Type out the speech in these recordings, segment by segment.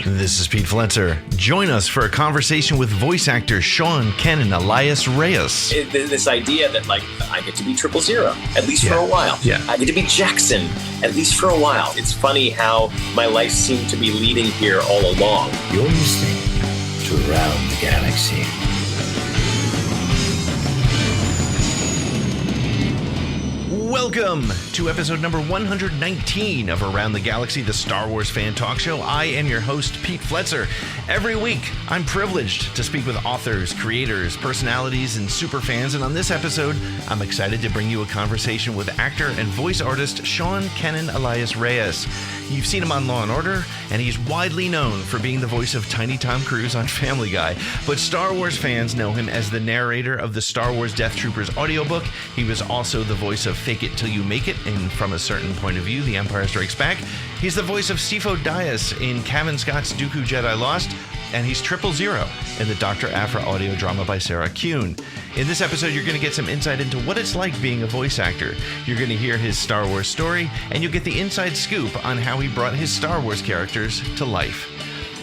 This is Pete Fletcher. Join us for a conversation with voice actor Kenin Elias-Reyes. This idea that, like, I get to be 000, at least for a while. Yeah. I get to be Jaxxon, at least for a while. It's funny how my life seemed to be leading here all along. You're listening to Around the Galaxy. Welcome to episode number 119 of Around the Galaxy, the Star Wars fan talk show. I am your host, Pete Fletcher. Every week, I'm privileged to speak with authors, creators, personalities, and superfans. And on this episode, I'm excited to bring you a conversation with actor and voice artist Kenin Elias-Reyes. You've seen him on Law & Order, and he's widely known for being the voice of Tiny Tom Cruise on Family Guy. But Star Wars fans know him as the narrator of the Star Wars Death Troopers audiobook. He was also the voice of Fake It Til You Make It in From a Certain Point of View, The Empire Strikes Back. He's the voice of Sifo Dyas in Cavan Scott's Dooku Jedi Lost, and he's 000 in the Doctor Aphra audio drama by Sarah Kuhn. In this episode, you're going to get some insight into what it's like being a voice actor. You're going to hear his Star Wars story, and you'll get the inside scoop on how he brought his Star Wars characters to life.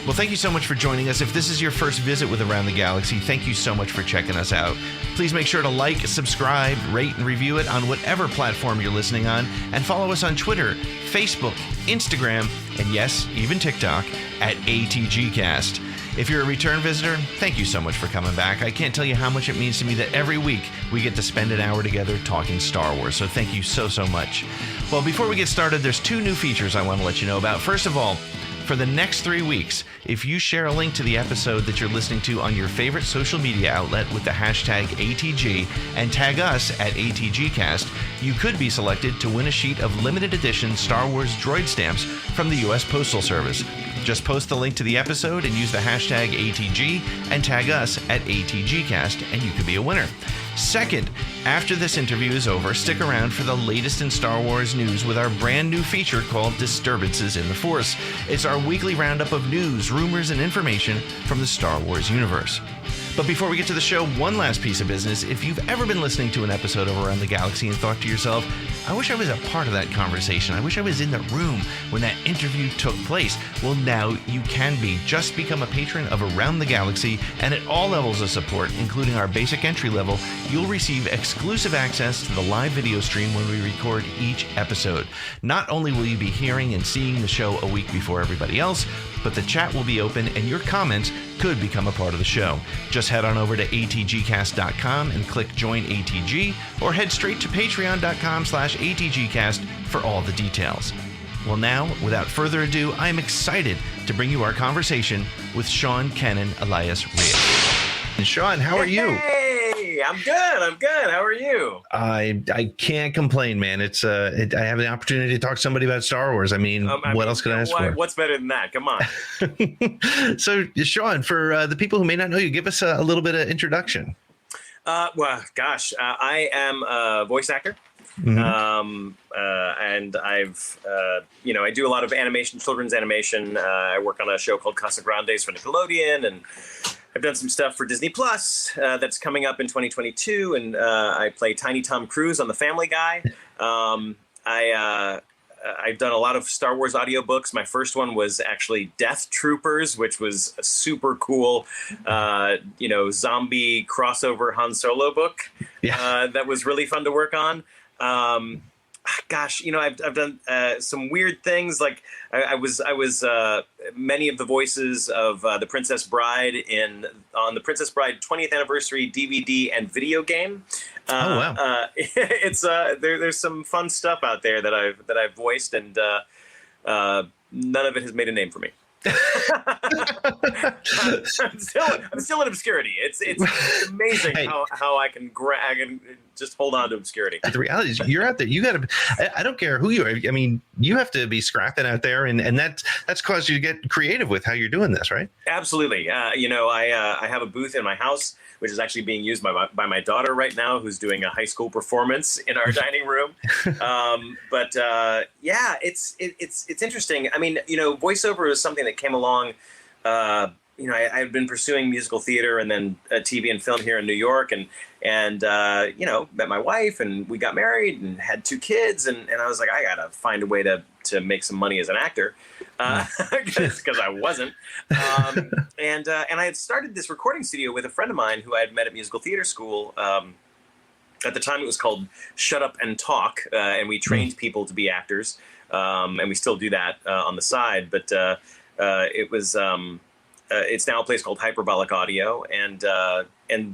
Well, thank you so much for joining us. If this is your first visit with Around the Galaxy, thank you so much for checking us out. Please make sure to like, subscribe, rate, and review it on whatever platform you're listening on, and follow us on Twitter, Facebook, Instagram, and yes, even TikTok at ATGcast. If you're a return visitor, thank you so much for coming back. I can't tell you how much it means to me that every week we get to spend an hour together talking Star Wars, so thank you so much. Well, before we get started, there's two new features I want to let you know about. First of all, for the next 3 weeks, if you share a link to the episode that you're listening to on your favorite social media outlet with the hashtag ATG and tag us at ATGcast, you could be selected to win a sheet of limited edition Star Wars droid stamps from the U.S. Postal Service. Just post the link to the episode and use the hashtag ATG and tag us at ATGcast, and you could be a winner. Second, after this interview is over, stick around for the latest in Star Wars news with our brand new feature called Disturbances in the Force. It's our weekly roundup of news, rumors, and information from the Star Wars universe. But before we get to the show, one last piece of business. If you've ever been listening to an episode of Around the Galaxy and thought to yourself, I wish I was a part of that conversation. I wish I was in the room when that interview took place. Well, now you can be. Just become a patron of Around the Galaxy, and at all levels of support, including our basic entry level, you'll receive exclusive access to the live video stream when we record each episode. Not only will you be hearing and seeing the show a week before everybody else, but the chat will be open and your comments could become a part of the show. Just head on over to atgcast.com and click Join ATG, or head straight to patreon.com/ATGcast for all the details. Well, now, without further ado, I am excited to bring you our conversation with Kenin Elias-Reyes. And Sean, how are you? Hey, I'm good. How are you? I can't complain, man. It's I have the opportunity to talk to somebody about Star Wars. What else could I ask for? What's better than that? Come on. So, Sean, for the people who may not know you, give us a little bit of introduction. I am a voice actor. Mm-hmm. And I've, I do a lot of animation, children's animation. I work on a show called Casa Grandes for Nickelodeon, and I've done some stuff for Disney Plus that's coming up in 2022, and I play Tiny Tom Cruise on the Family Guy. I've done a lot of Star Wars audiobooks. My first one was actually Death Troopers, which was a super cool, zombie crossover Han Solo book. Yeah. That was really fun to work on. I've done some weird things. Like I was many of the voices of the Princess Bride on the Princess Bride 20th anniversary DVD and video game. Oh wow! It's there's some fun stuff out there that I've voiced, and none of it has made a name for me. I'm still in obscurity. It's amazing how I can just hold on to obscurity. The reality is, you're out there. You got to. I don't care who you are. I mean, you have to be scrapping out there, and that's caused you to get creative with how you're doing this, right? Absolutely. I have a booth in my house, which is actually being used by my daughter right now, who's doing a high school performance in our dining room. It's interesting. I mean, voiceover is something that came along. I've been pursuing musical theater and then TV and film here in New York, and met my wife, and we got married and had 2 kids, and I was like, I gotta find a way to to make some money as an actor, because I wasn't. And I had started this recording studio with a friend of mine who I had met at musical theater school. At the time, it was called Shut Up and Talk, and we trained people to be actors, and we still do that on the side. But it was it's now a place called Hyperbolic Audio, and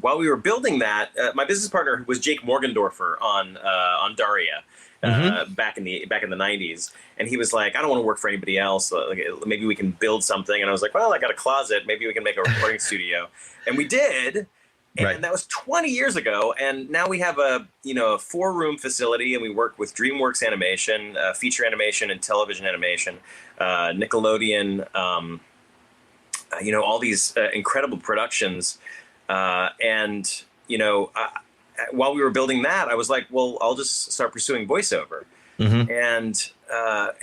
while we were building that, my business partner was Jake Morgendorfer on Daria. Back in the 90s, and he was like, I don't want to work for anybody else. Like, maybe we can build something. And I was like, well, I got a closet. Maybe we can make a recording studio. And we did. And that was 20 years ago. And now we have a 4-room facility, and we work with DreamWorks Animation, feature animation, and television animation, Nickelodeon, all these incredible productions. While we were building that, I was like, well, I'll just start pursuing voiceover. And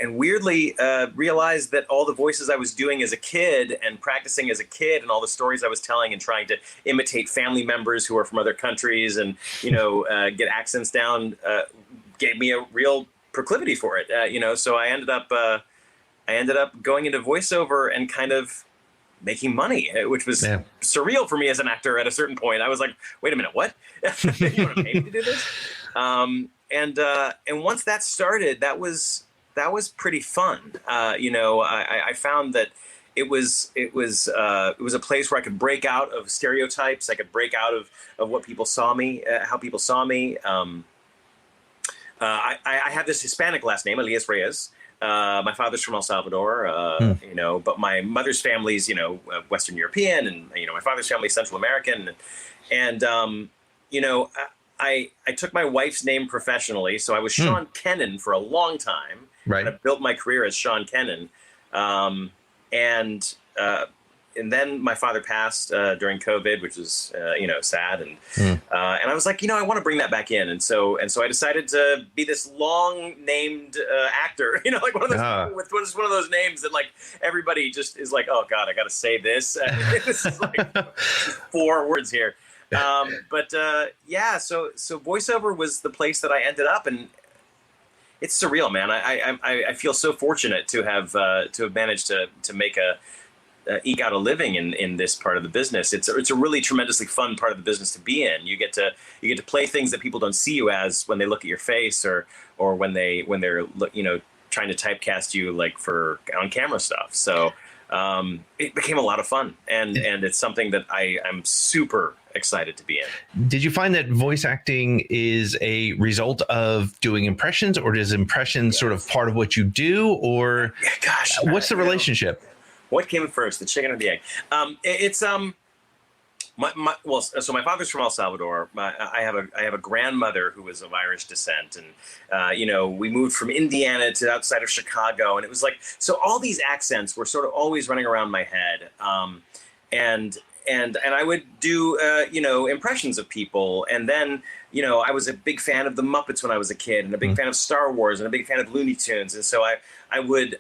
weirdly realized that all the voices I was doing as a kid and practicing as a kid, and all the stories I was telling and trying to imitate family members who are from other countries and, get accents down, gave me a real proclivity for it. So I ended up going into voiceover and kind of making money, which was surreal for me as an actor at a certain point. I was like, wait a minute, what? You want to pay me to do this? And once that started, that was pretty fun. I found that it was a place where I could break out of stereotypes. I could break out of what people saw me, how people saw me. I have this Hispanic last name, Elias-Reyes. My father's from El Salvador, but my mother's family's, Western European, and, my father's family is Central American. And I took my wife's name professionally. So I was Sean Kenin for a long time. Right. I built my career as Sean Kenin. And then my father passed during COVID, which is sad, and I was like, I want to bring that back in, and so I decided to be this long named actor, like one of those people with just one of those names that like everybody just is like, oh God, I got to say this. This is like 4 words here, so voiceover was the place that I ended up, and it's surreal, man. I feel so fortunate to have managed to make eke out a living in this part of the business. It's a really tremendously fun part of the business to be in. You get to play things that people don't see you as when they look at your face, or when they're trying to typecast you like for on camera stuff. So it became a lot of fun, and it's something that I'm super excited to be in. Did you find that voice acting is a result of doing impressions, or is impressions sort of part of what you do, or what's the relationship? What came first, the chicken or the egg? So my father's from El Salvador. I have a grandmother who was of Irish descent, and we moved from Indiana to outside of Chicago, and it was like, so all these accents were sort of always running around my head, and I would do impressions of people, and then I was a big fan of the Muppets when I was a kid, and a big fan of Star Wars, and a big fan of Looney Tunes, and so I would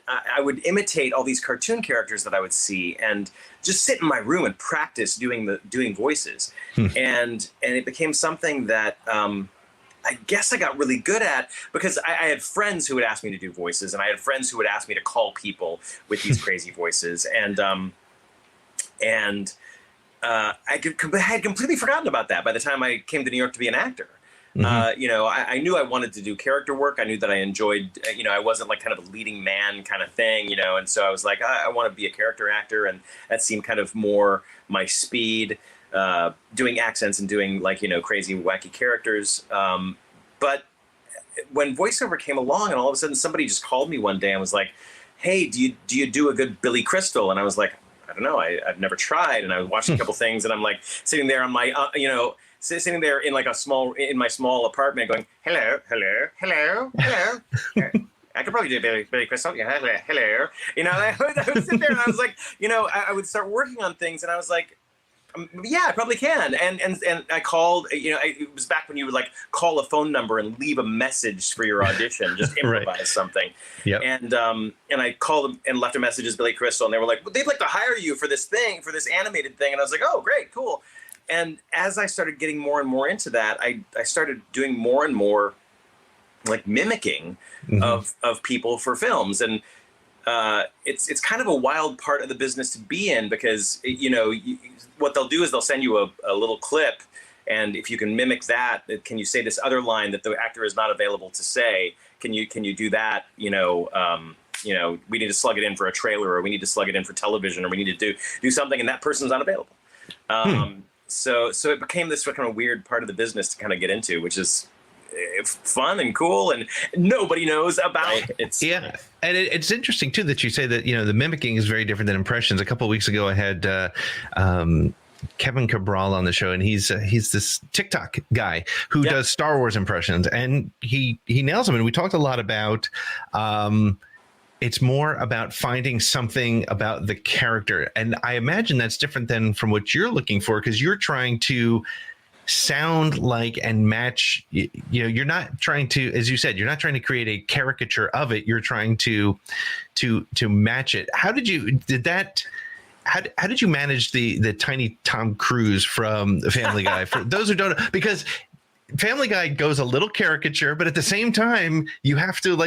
imitate all these cartoon characters that I would see, and just sit in my room and practice doing voices, and it became something that I guess I got really good at, because I had friends who would ask me to do voices, and I had friends who would ask me to call people with these crazy voices, and I had completely forgotten about that by the time I came to New York to be an actor. I knew I wanted to do character work. I knew that I enjoyed, I wasn't like kind of a leading man kind of thing, and so I was like, I want to be a character actor, and that seemed kind of more my speed, doing accents and doing like, crazy, wacky characters. But when voiceover came along, and all of a sudden somebody just called me one day and was like, hey, do you do a good Billy Crystal? And I was like, I don't know, I've never tried. And I was watching a couple things, and I'm like sitting there on my, sitting there in like in my small apartment going, hello. I could probably do Billy Crystal. Yeah, hello. I would sit there and I was like, I would start working on things, and I was like, yeah, I probably can. And I called, it was back when you would like call a phone number and leave a message for your audition, just improvise something. Yep. And I called them and left a message as Billy Crystal, and they were like, well, they'd like to hire you for this thing, for this animated thing. And I was like, oh, great, cool. And as I started getting more and more into that, I started doing more and more like mimicking of people for films. And it's kind of a wild part of the business to be in, because what they'll do is they'll send you a little clip, and if you can mimic that, can you say this other line that the actor is not available to say? Can you do that? We need to slug it in for a trailer, or we need to slug it in for television, or we need to do something, and that person's unavailable. So it became this kind of weird part of the business to kind of get into, which is fun and cool, and nobody knows about it. And it's interesting too that you say that the mimicking is very different than impressions. A couple of weeks ago, I had Kevin Cabral on the show, and he's this TikTok guy who does Star Wars impressions, and he nails them. And we talked a lot about it's more about finding something about the character, and I imagine that's different than from what you're looking for, because you're trying to sound like and match. You're not trying to, as you said, you're not trying to create a caricature of it. You're trying to match it. How did you manage the tiny Tom Cruise from Family Guy? For those who don't know, because Family Guy goes a little caricature, but at the same time, you have to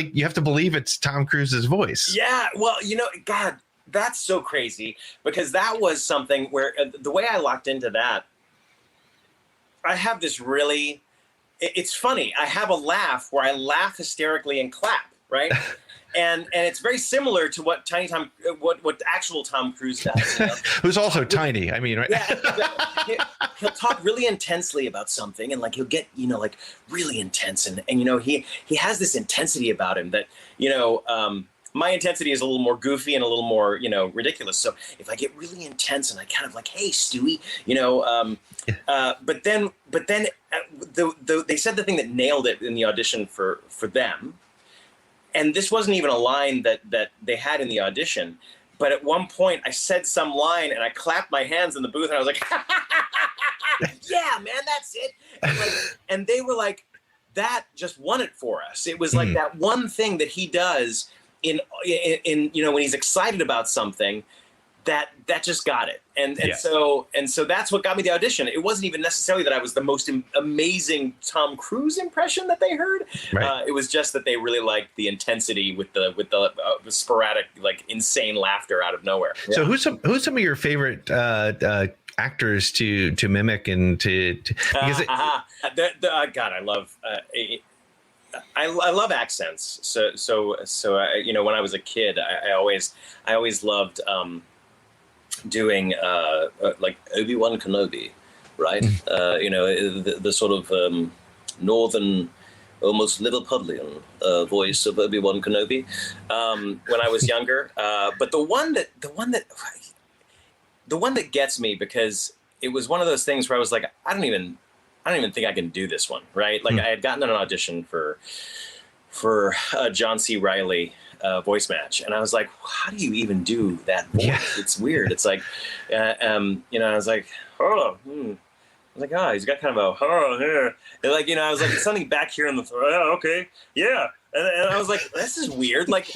believe it's Tom Cruise's voice. Yeah, well, God, that's so crazy, because that was something where the way I locked into that, I have this really, it's funny. I have a laugh where I laugh hysterically and clap, right? And it's very similar to what what actual Tom Cruise does. Who's also tiny. I mean, right? Yeah, he'll talk really intensely about something, and like he'll get like really intense, and he has this intensity about him that my intensity is a little more goofy and a little more ridiculous. So if I get really intense and I kind of like, hey Stewie, but then they said the thing that nailed it in the audition for them. And this wasn't even a line that they had in the audition. But at one point, I said some line, and I clapped my hands in the booth, and I was like, yeah, man, that's it. And they were like, that just won it for us. It was like that one thing that he does in when he's excited about something, that just got it. And so that's what got me the audition. It wasn't even necessarily that I was the most amazing Tom Cruise impression that they heard. Right. It was just that they really liked the intensity with the sporadic, like insane laughter out of nowhere. Yeah. So who's some of your favorite actors to mimic and to because God, I love accents. So when I was a kid, I always loved doing like Obi-Wan Kenobi, right? The sort of northern, almost Liverpudlian voice of Obi-Wan Kenobi when I was younger. But the one that gets me, because it was one of those things where I was like, I don't even think I can do this one, right? Like I had gotten an audition for John C. Reilly voice match, and I was like, how do you even do that voice? Yeah. It's weird. It's like, I was like, he's got kind of a here. And like, I was like, something back here in the throat. Oh, okay, yeah. And I was like, this is weird. Like,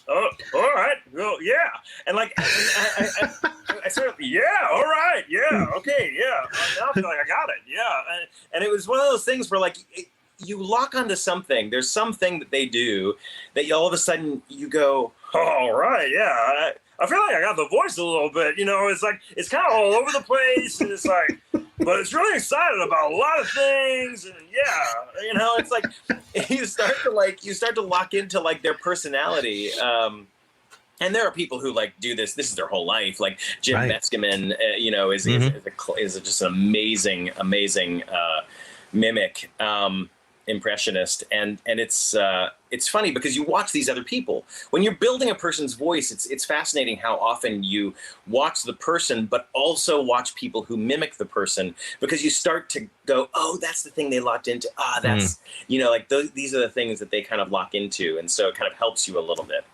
oh, all right, well, yeah. And like, I sort of, yeah, all right, yeah, okay, yeah. Now I feel like I got it, yeah. And it was one of those things where like, you lock onto something. There's something that they do that all of a sudden you go, all right, yeah. I feel like I got the voice a little bit, it's like, it's kind of all over the place, and it's like, but it's really excited about a lot of things, and yeah, it's like, you start to lock into like their personality. And there are people who like do this is their whole life. Like Jim Metzgerman, is just an amazing mimic, impressionist, and it's funny because you watch these other people when you're building a person's voice. It's fascinating how often you watch the person but also watch people who mimic the person, because you start to go, oh, that's the thing they locked into, that's like these are the things that they kind of lock into, and so it kind of helps you a little bit.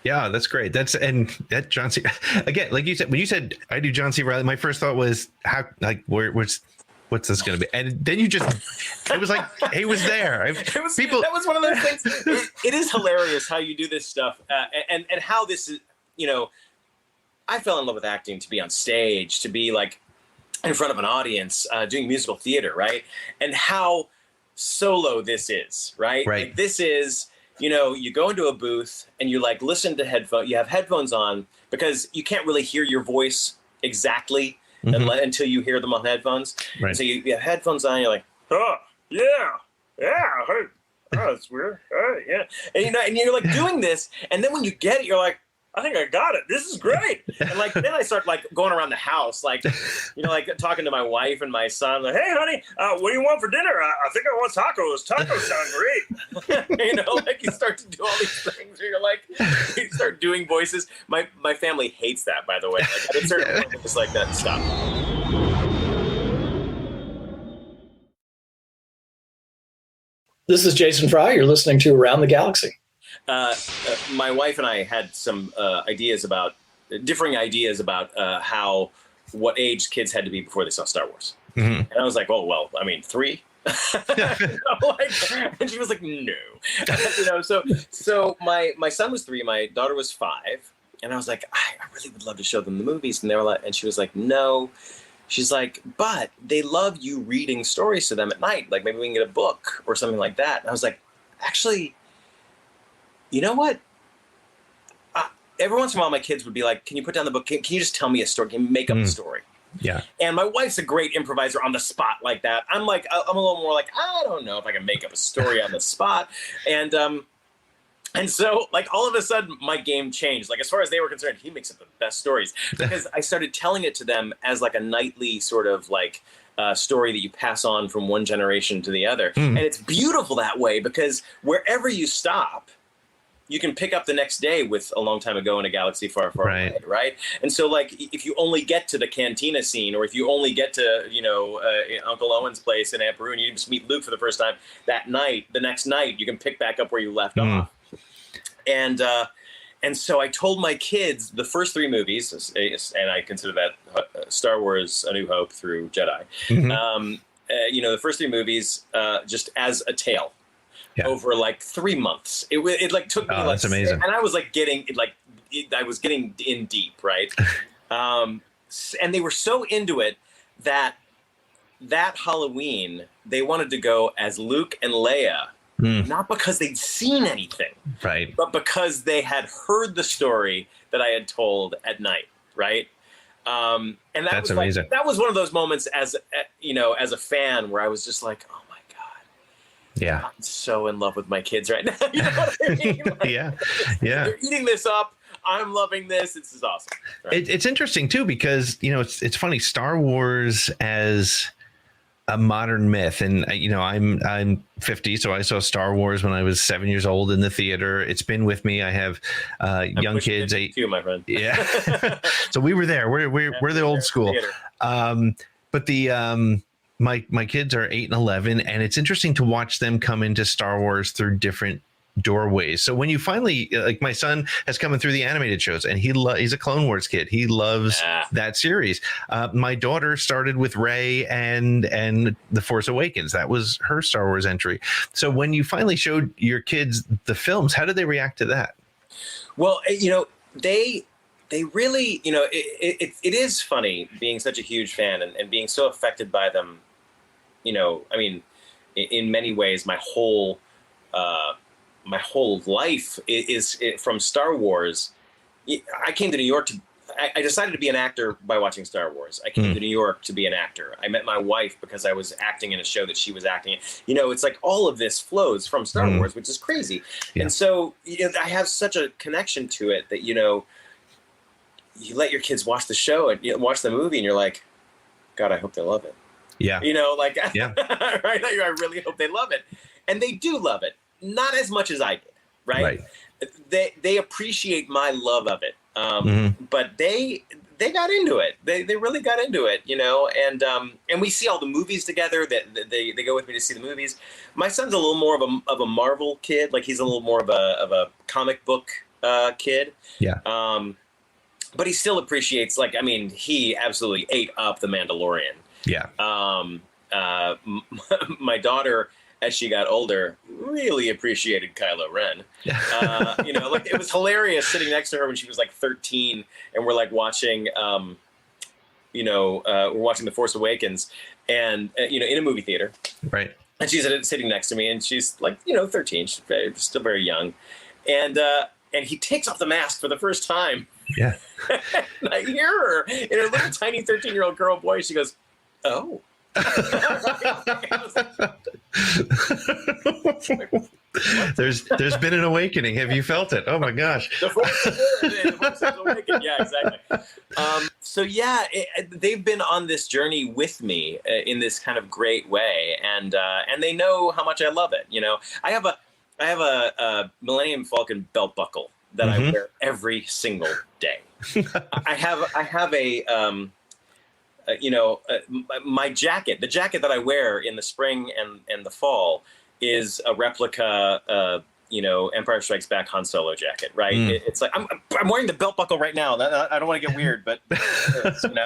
Yeah, that's great. That John C. Again, like you said, when you said I do John C. Reilly, my first thought was what's this going to be? And then it was like, he was there. That was one of those things. It is hilarious how you do this stuff, and how this is, I fell in love with acting to be on stage, to be like in front of an audience, doing musical theater, right? And how Solo this is, right? Right. Like, this is, you go into a booth and you like listen to headphones. You have headphones on because you can't really hear your voice exactly until you hear them on headphones. Right. So you have headphones on. You're like, oh yeah, hey, oh, that's weird. Yeah, and you're like doing this, and then when you get it, you're like, I think I got it. This is great. And like then I start like going around the house, like like talking to my wife and my son, like, hey honey, what do you want for dinner? I think I want tacos. Tacos sound great. Like you start to do all these things where you're like, you start doing voices. My family hates that, by the way. Like at a certain point, it's like that. Stop. This is Jason Fry. You're listening to Around the Galaxy. My wife and I had some differing ideas about what age kids had to be before they saw Star Wars. And I was like, oh, well, I mean, 3. And she was like, no. So my son was 3, my daughter was 5, and I was like, I really would love to show them the movies, and they were like, and she was like, no. She's like, but they love you reading stories to them at night. Like maybe we can get a book or something like that. And I was like, actually, you know what? Every once in a while, my kids would be like, can you put down the book? Can you just tell me a story? Can you make up a story? Yeah. And my wife's a great improviser on the spot like that. I'm a little more like, I don't know if I can make up a story on the spot. And so, like, all of a sudden, my game changed. Like, as far as they were concerned, he makes up the best stories. Because I started telling it to them as, like, a nightly sort of, like, story that you pass on from one generation to the other. And it's beautiful that way because wherever you stop, you can pick up the next day with A Long Time Ago in a Galaxy Far, Far Away, right? And so, like, if you only get to the cantina scene, or if you only get to, Uncle Owen's place in Aunt Peru, and you just meet Luke for the first time that night, the next night, you can pick back up where you left off. And so I told my kids the first 3 movies, and I consider that Star Wars: A New Hope through Jedi. The first 3 movies just as a tale over like 3 months. It like took me. That's amazing. And I was like I was getting in deep, right? And they were so into it that Halloween they wanted to go as Luke and Leia. Not because they'd seen anything, right? But because they had heard the story that I had told at night, right? And that's amazing. That was one of those moments as a fan where I was just like, oh my god, yeah, I'm so in love with my kids right now. You know what I mean? Like, yeah. They're eating this up. I'm loving this. This is awesome. Right? It's interesting too because it's funny. Star Wars as a modern myth, and I'm 50, so I saw Star Wars when I was 7 years old in the theater. It's been with me. I have young kids. 52, my friend. Yeah, so we were there. We're the old school. But the my kids are 8 and 11, and it's interesting to watch them come into Star Wars through different doorways. So when you finally, like, my son has come in through the animated shows, and he's a Clone Wars kid. He loves that series. My daughter started with Rey and The Force Awakens. That was her Star Wars entry. So when you finally showed your kids the films, how did they react to that? Well, they really, it is funny being such a huge fan and being so affected by them. I mean, in many ways, my whole life is from Star Wars. I came to New York I decided to be an actor by watching Star Wars. I came to New York to be an actor. I met my wife because I was acting in a show that she was acting in. It's like all of this flows from Star Wars, which is crazy. Yeah. And so I have such a connection to it that, you let your kids watch the show and watch the movie and you're like, God, I hope they love it. Yeah. Yeah. Right? I really hope they love it. And they do love it. Not as much as I did, right? They appreciate my love of it, but they got into it. They really got into it, and we see all the movies together. That they go with me to see the movies. My son's a little more of a Marvel kid. Like, he's a little more of a comic book kid. Yeah. But he still appreciates, he absolutely ate up The Mandalorian. Yeah. My daughter, as she got older, really appreciated Kylo Ren. It was hilarious sitting next to her when she was 13, and we're watching, we're watching The Force Awakens, and in a movie theater, right? And she's sitting next to me, and she's like, 13. She's still very young. And he takes off the mask for the first time. Yeah. And I hear her in her little tiny 13-year-old girl voice. She goes, "Oh." There's been an awakening. Have you felt it? Oh my gosh. The voice is awakened. Yeah, exactly. They've been on this journey with me in this kind of great way, and they know how much I love it. I have a Millennium Falcon belt buckle that I wear every single day. I have my jacket, the jacket that I wear in the spring and the fall, is a replica, Empire Strikes Back Han Solo jacket, right? It's like I'm wearing the belt buckle right now. I don't want to get weird, but that's awesome.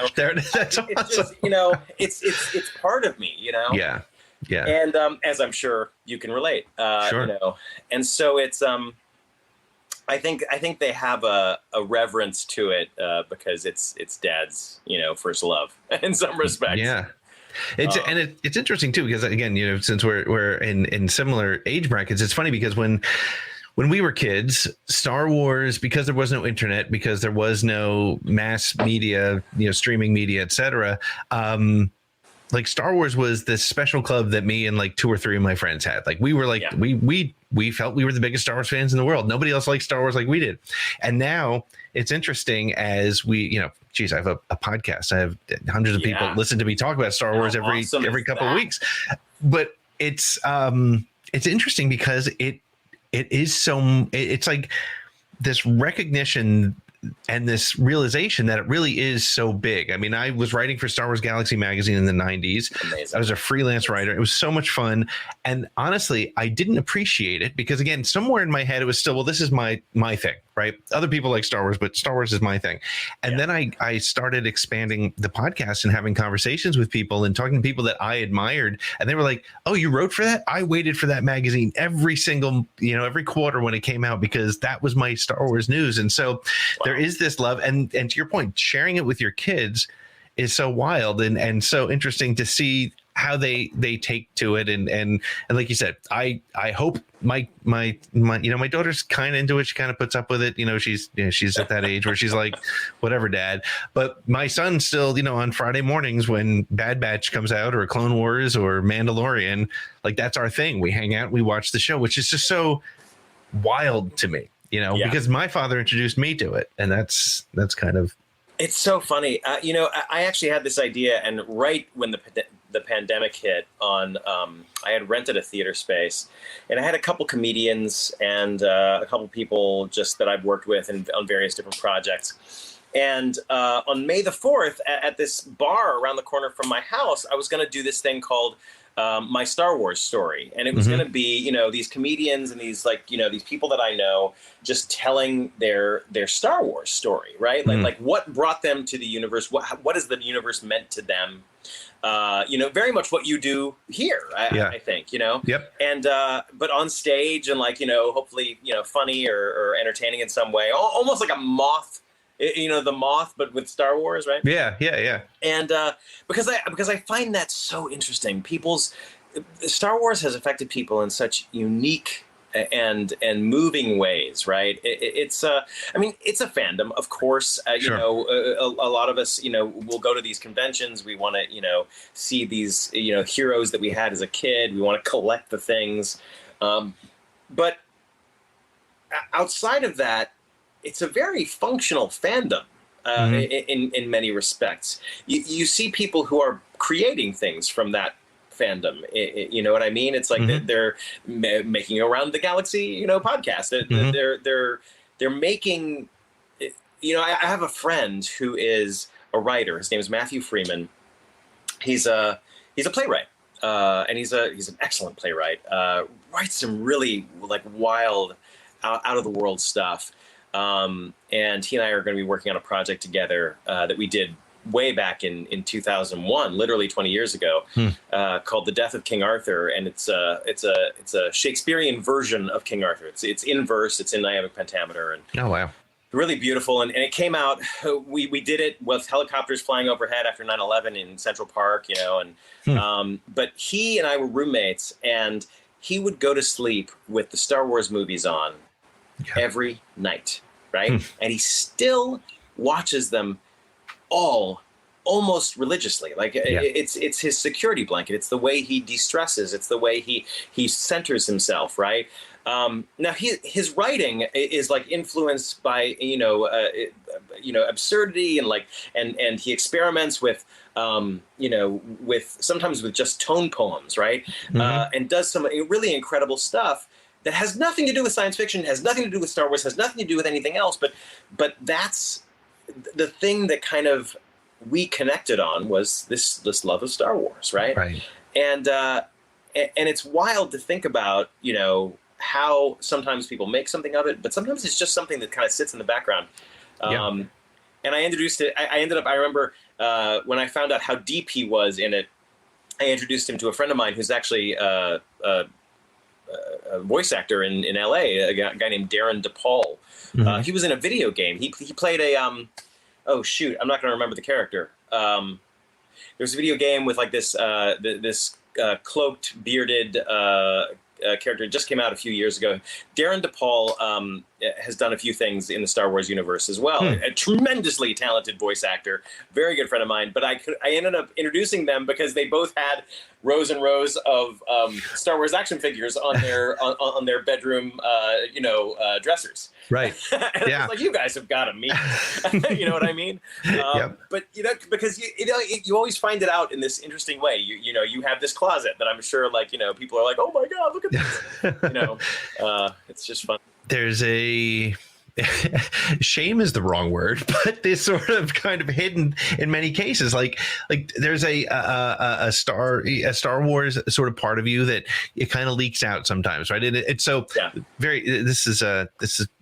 It's just, it's part of me, Yeah. And as I'm sure you can relate, sure. And so it's I think they have a reverence to it because it's Dad's first love in some respects. Yeah. It's interesting too, because again, since we're in similar age brackets, it's funny because when we were kids, Star Wars, because there was no internet, because there was no mass media, streaming media, etc. Like Star Wars was this special club that me and like 2 or 3 of my friends had. Like we were like, we felt we were the biggest Star Wars fans in the world. Nobody else liked Star Wars like we did. And now it's interesting as we, I have a podcast. I have hundreds of people listen to me talk about Star Wars every couple of weeks. But it's interesting because it is it's like this recognition and this realization that it really is so big. I mean, I was writing for Star Wars Galaxy magazine in the 90s. Amazing. I was a freelance writer. It was so much fun. And honestly, I didn't appreciate it because, again, somewhere in my head, it was still, well, this is my thing, right? Other people like Star Wars, but Star Wars is my thing. And then I started expanding the podcast and having conversations with people and talking to people that I admired. And they were like, "Oh, you wrote for that? I waited for that magazine every single, every quarter when it came out because that was my Star Wars news." And so there is this love. And to your point, sharing it with your kids is so wild and so interesting to see how they take to it. And like you said, I hope my daughter's kind of into it. She kind of puts up with it. She's at that age where she's like, whatever, Dad. But my son still, on Friday mornings when Bad Batch comes out or Clone Wars or Mandalorian, like that's our thing. We hang out, we watch the show, which is just so wild to me, because my father introduced me to it. And that's kind of. It's so funny. I actually had this idea, and right when the pandemic hit, I had rented a theater space, and I had a couple comedians and a couple people just that I've worked with on various different projects. And on May the 4th, at this bar around the corner from my house, I was going to do this thing called My Star Wars Story. And it was going to be, these comedians and these these people that I know just telling their Star Wars story, right? Like what brought them to the universe? What has the universe meant to them? Very much what you do here, I think, Yep. And, but on stage and hopefully, funny or entertaining in some way, almost like a moth, the moth, but with Star Wars, right? Yeah. And, because I find that so interesting. Star Wars has affected people in such unique and moving ways, right? It's a fandom, of course. Sure. A lot of us, we'll go to these conventions. We want to, see these, heroes that we had as a kid. We want to collect the things. But outside of that, it's a very functional fandom in many respects. You see people who are creating things from that fandom. You know what I mean? It's like they're making Around the Galaxy, podcast. They're making. I have a friend who is a writer. His name is Matthew Freeman. He's a playwright, and he's an excellent playwright. Writes some really wild, out of the world stuff. And he and I are going to be working on a project together that we did way back in 2001, literally 20 years ago, called The Death of King Arthur. And it's a Shakespearean version of King Arthur. It's in verse, it's in iambic pentameter. And oh, wow. really beautiful. And it came out, we did it with helicopters flying overhead after 9/11 in Central Park, but he and I were roommates, and he would go to sleep with the Star Wars movies on every night, right? And he still watches them all almost religiously. Like it's his security blanket. It's the way he de-stresses. It's the way he centers himself, right? Now his writing is like influenced by absurdity and he experiments with sometimes with just tone poems, right? And does some really incredible stuff that has nothing to do with science fiction, has nothing to do with Star Wars, has nothing to do with anything else. But that's the thing that kind of we connected on, was this love of Star Wars, right? Right. And it's wild to think about, how sometimes people make something of it, but sometimes it's just something that kind of sits in the background. And I introduced it. I remember when I found out how deep he was in it, I introduced him to a friend of mine who's actually a voice actor in LA, a guy named Darren DePaul. He was in a video game. He played a oh shoot, I'm not going to remember the character. There's a video game with like this cloaked, bearded character. It just came out a few years ago. Darren DePaul has done a few things in the Star Wars universe as well. A tremendously talented voice actor, very good friend of mine. But I ended up introducing them because they both had rows and rows of Star Wars action figures on their on their bedroom, dressers. Right. And I was like, you guys have got to meet. You know what I mean? But because you always find it out in this interesting way. You have this closet that I'm sure people are like, oh my God, look at this. It's just fun. There's a shame is the wrong word, but they're sort of kind of hidden in many cases. Like there's a Star Wars sort of part of you that it kind of leaks out sometimes, right? It's so very. This is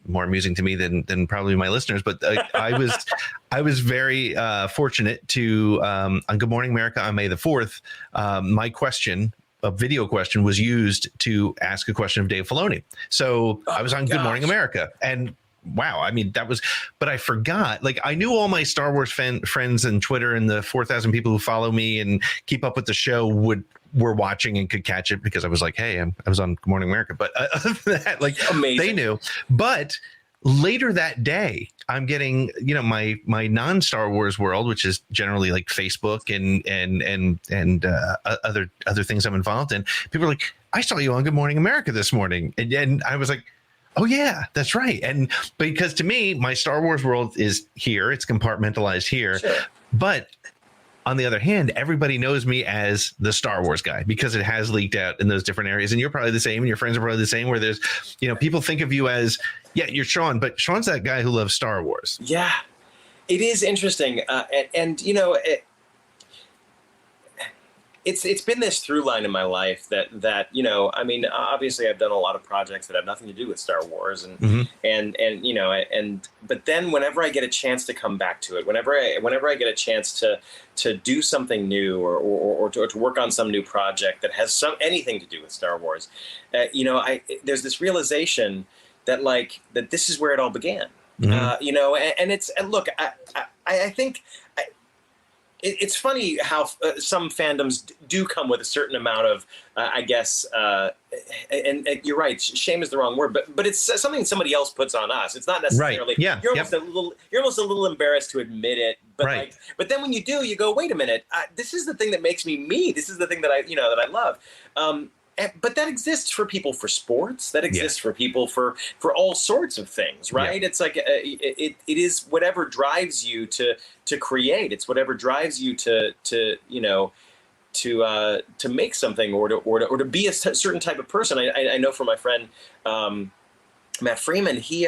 more amusing to me than probably my listeners, but I was very fortunate to on Good Morning America on May the 4th. My question. A video question was used to ask a question of Dave Filoni. So I was on Good Morning America, and wow, I mean, that was, but I forgot, I knew all my Star Wars friends and Twitter and the 4,000 people who follow me and keep up with the show were watching and could catch it because I was like, hey, I was on Good Morning America. But other than that, amazing. They knew. But later that day, I'm getting, my non-Star Wars world, which is generally like Facebook and other things I'm involved in. People are like, I saw you on Good Morning America this morning. And I was like, oh yeah, that's right. And because to me, my Star Wars world is here. It's compartmentalized here. Sure. But on the other hand, everybody knows me as the Star Wars guy because it has leaked out in those different areas. And you're probably the same, and your friends are probably the same, where there's, people think of you as, you're Sean, but Sean's that guy who loves Star Wars. Yeah, it is interesting. It's been this through line in my life that obviously I've done a lot of projects that have nothing to do with Star Wars, but then whenever I get a chance to come back to it, whenever I get a chance to do something new or to work on some new project that has anything to do with Star Wars, there's this realization that that this is where it all began. I think. It's funny how some fandoms do come with a certain amount of, and you're right, shame is the wrong word, but it's something somebody else puts on us. It's not necessarily, right. Yeah. You're almost a little embarrassed to admit it, but right. But then when you do, you go, wait a minute, this is the thing that makes me me. This is the thing that I love. But that exists for people for sports. That exists for people for all sorts of things, right? Yeah. It's like it is whatever drives you to create. It's whatever drives you to make something or to be a certain type of person. I know from my friend Matt Freeman, he's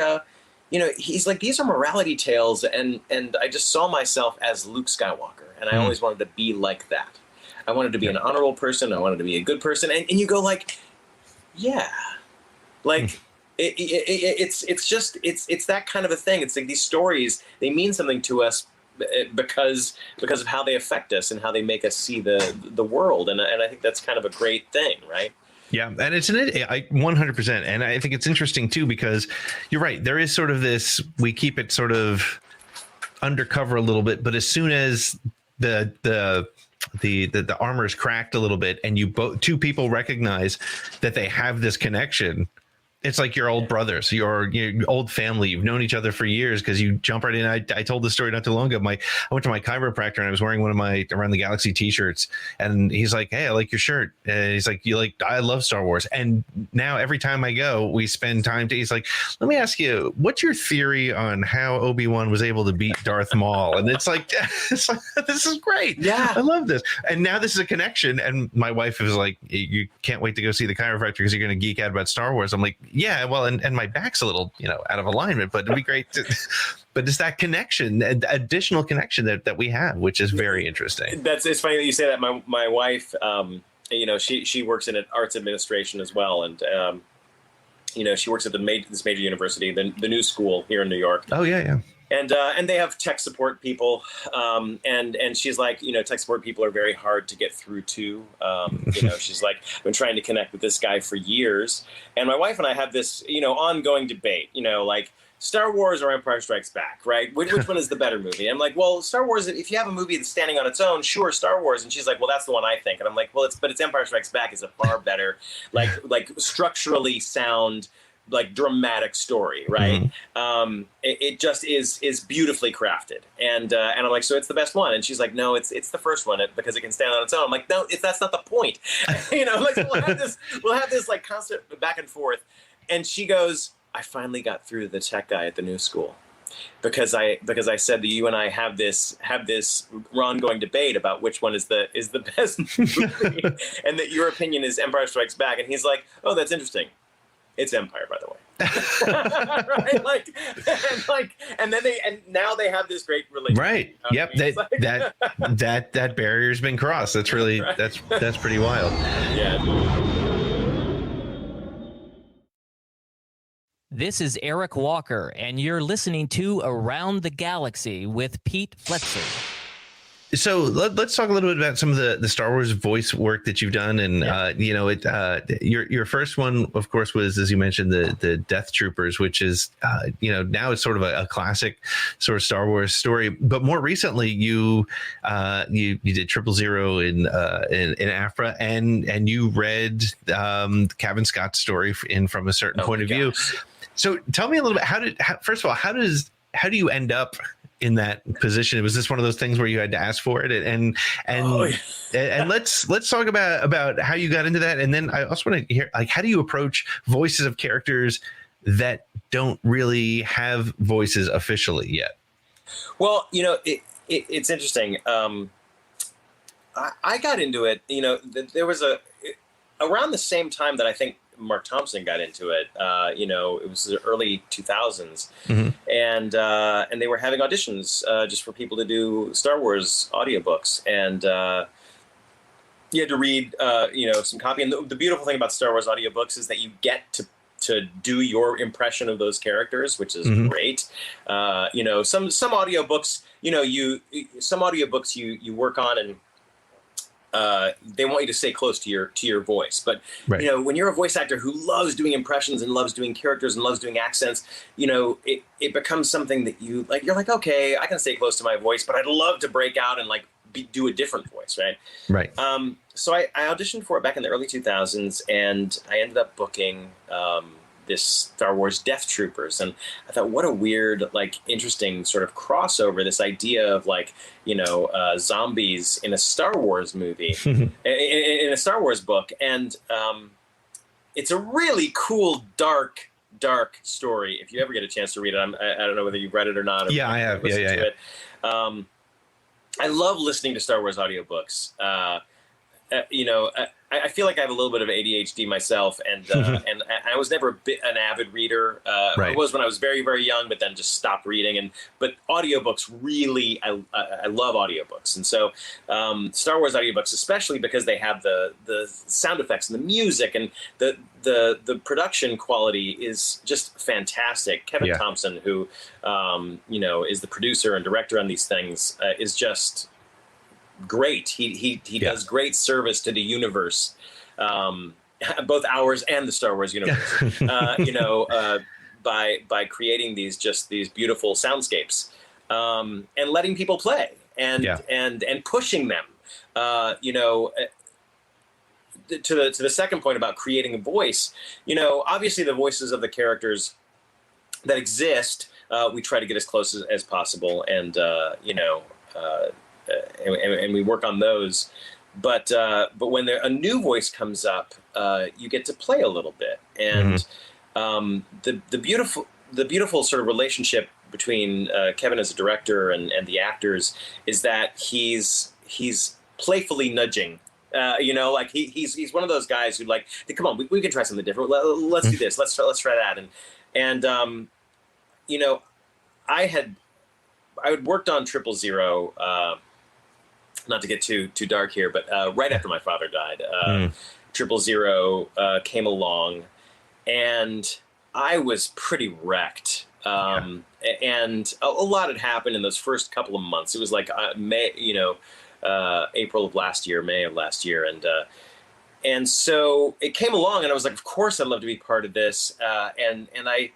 like, these are morality tales, and I just saw myself as Luke Skywalker, and I always wanted to be like that. I wanted to be an honorable person. I wanted to be a good person. And you go it's that kind of a thing. It's like these stories, they mean something to us because of how they affect us and how they make us see the world. And I think that's kind of a great thing, right? Yeah, and it's 100%, and I think it's interesting too because you're right. There is sort of this. We keep it sort of undercover a little bit, but as soon as the armor is cracked a little bit, and two people recognize that they have this connection. It's like your old brothers, your old family. You've known each other for years because you jump right in. I told this story not too long ago. I went to my chiropractor and I was wearing one of my Around the Galaxy t-shirts. And he's like, "Hey, I like your shirt." And he's like, I love Star Wars. And now every time I go, we spend time. He's like, "Let me ask you, what's your theory on how Obi-Wan was able to beat Darth Maul?" And it's like, this is great. Yeah. I love this. And now this is a connection. And my wife is like, "You can't wait to go see the chiropractor because you're going to geek out about Star Wars." I'm like, yeah, well, and my back's a little, out of alignment, but it'd be great but it's that connection, additional connection that we have, which is very interesting. It's funny that you say that. My wife, she works in arts administration as well. And, she works at this major university, the New School here in New York. Oh, yeah. And they have tech support people, and she's like, tech support people are very hard to get through to. She's like, I've been trying to connect with this guy for years, and my wife and I have this, ongoing debate, like Star Wars or Empire Strikes Back, right? Which one is the better movie? And I'm like, well, Star Wars. If you have a movie that's standing on its own, sure, Star Wars. And she's like, well, that's the one I think. And I'm like, well, it's Empire Strikes Back is a far better, like structurally sound, like dramatic story, right? Mm-hmm. It just is beautifully crafted, and I'm like, so it's the best one, and she's like, no, it's the first one because it can stand on its own. I'm like, no, that's not the point, like we'll have this like constant back and forth, and she goes, I finally got through to the tech guy at the New School. Because I said that you and I have this ongoing debate about which one is the best movie, and that your opinion is Empire Strikes Back, and he's like, oh, that's interesting. It's Empire, by the way. Right? And now they have this great relationship. Right. Yep. That barrier's been crossed. That's really right. that's pretty wild. Yeah. This is Eric Walker, and you're listening to Around the Galaxy with Pete Fletzer. So let's talk a little bit about some of the Star Wars voice work that you've done, and your first one, of course, was, as you mentioned, the Death Troopers, which is now it's sort of a classic sort of Star Wars story. But more recently, you did 000 in Aphra, and you read Kevin Scott's story from a certain point of view. So tell me a little bit. First of all, how do you end up in that position? Was this one of those things where you had to ask for it? And let's talk about how you got into that. And then I also want to hear, like, how do you approach voices of characters that don't really have voices officially yet? Well, it's interesting. I got into it, there was around the same time that I think Mark Thompson got into it. It was the early 2000s, mm-hmm. and they were having auditions just for people to do Star Wars audiobooks, and you had to read some copy. And the beautiful thing about Star Wars audiobooks is that you get to do your impression of those characters, which is mm-hmm. great. Some audiobooks, you work on and they want you to stay close to your voice, but right. When you're a voice actor who loves doing impressions and loves doing characters and loves doing accents, it becomes something that you like. You're like, okay, I can stay close to my voice, but I'd love to break out and do a different voice, right? Right. So I auditioned for it back in the early 2000s, and I ended up booking this Star Wars Death Troopers, and I thought, what a weird, interesting sort of crossover. This idea of zombies in a Star Wars movie, in a Star Wars book, and it's a really cool, dark story. If you ever get a chance to read it, I don't know whether you've read it or not. Yeah, I have. Yeah. I love listening to Star Wars audiobooks. I feel like I have a little bit of ADHD myself, and I was never an avid reader. Right. I was when I was very, very young, but then just stopped reading. But audiobooks, really, I love audiobooks, and so Star Wars audiobooks, especially because they have the sound effects and the music, and the production quality is just fantastic. Kevin Thompson, who is the producer and director on these things, is just great. He does great service to the universe, both ours and the Star Wars universe, by creating these beautiful soundscapes, and letting people play and pushing them, to the second point about creating a voice, obviously the voices of the characters that exist, we try to get as close as possible, and we work on those. But when a new voice comes up, you get to play a little bit, and the beautiful sort of relationship between Kevin as a director and the actors is that he's playfully nudging. He's one of those guys who like, come on, we can try something different. Let's do this. Let's try that. And I had worked on 000. Not to get too dark here, but right after my father died, 000 came along, and I was pretty wrecked. And a lot had happened in those first couple of months. It was like April of last year, May of last year, and so it came along, and I was like, of course, I'd love to be part of this. And I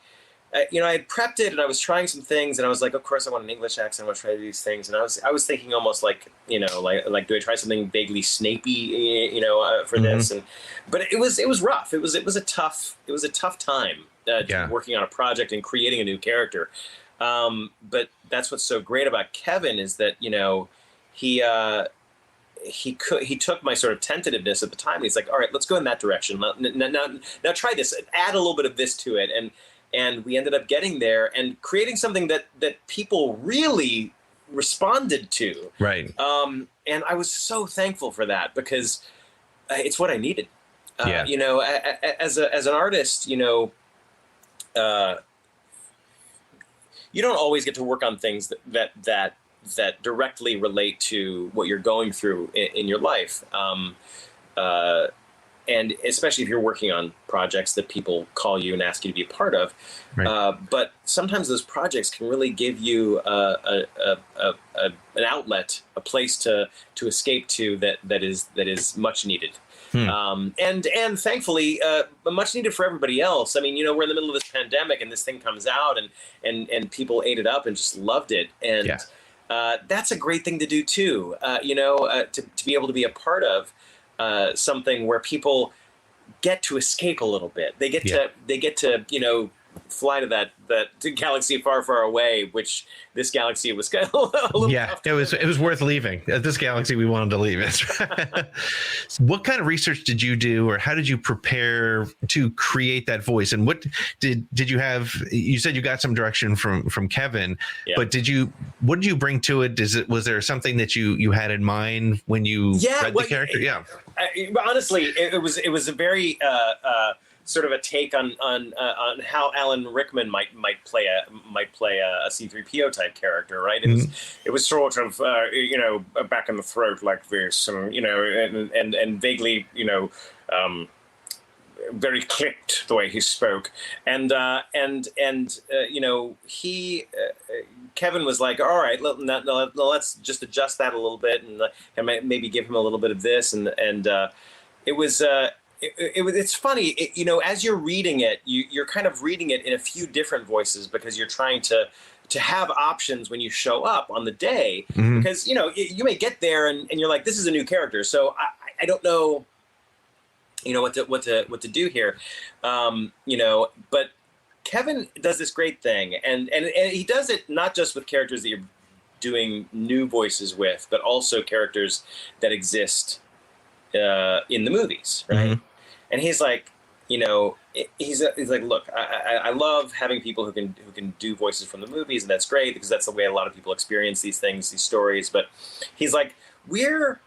had prepped it, and I was trying some things, and I was like, of course, I want an English accent. I want to try these things, and I was thinking almost like, like do I try something vaguely Snapey, for this? But it was rough. It was a tough time working on a project and creating a new character. But that's what's so great about Kevin is that he took my sort of tentativeness at the time. And he's like, all right, let's go in that direction. Now try this. Add a little bit of this to it, and we ended up getting there and creating something that people really responded to. Right. And I was so thankful for that because it's what I needed. As an artist, you don't always get to work on things that directly relate to what you're going through in your life. And especially if you're working on projects that people call you and ask you to be a part of. Right. But sometimes those projects can really give you an outlet, a place to escape to that is much needed. And thankfully, much needed for everybody else. I mean, we're in the middle of this pandemic, and this thing comes out, and people ate it up and just loved it. And that's a great thing to do too. To be able to be a part of something where people get to escape a little bit. They get to fly to that galaxy far, far away, which this galaxy was a little it was worth leaving. This galaxy we wanted to leave it. What kind of research did you do, or how did you prepare to create that voice? And what did you have? You said you got some direction from Kevin, but what did you bring to it? Was there something that you had in mind when you read the character? Honestly, it was a very sort of a take on how Alan Rickman might play a C-3PO type character, right? It was sort of back in the throat like this, and vaguely very clipped the way he spoke, and Kevin was like, all right, let's just adjust that a little bit, and maybe give him a little bit of this, and it was. It's funny, as you're reading it, you're kind of reading it in a few different voices because you're trying to have options when you show up on the day. Because you may get there and you're like, this is a new character, so I don't know, what to do here, But Kevin does this great thing, and he does it not just with characters that you're doing new voices with, but also characters that exist in the movies, right? And he's like, he's like, look, I love having people who can do voices from the movies, and that's great because that's the way a lot of people experience these things, these stories. But he's like, we're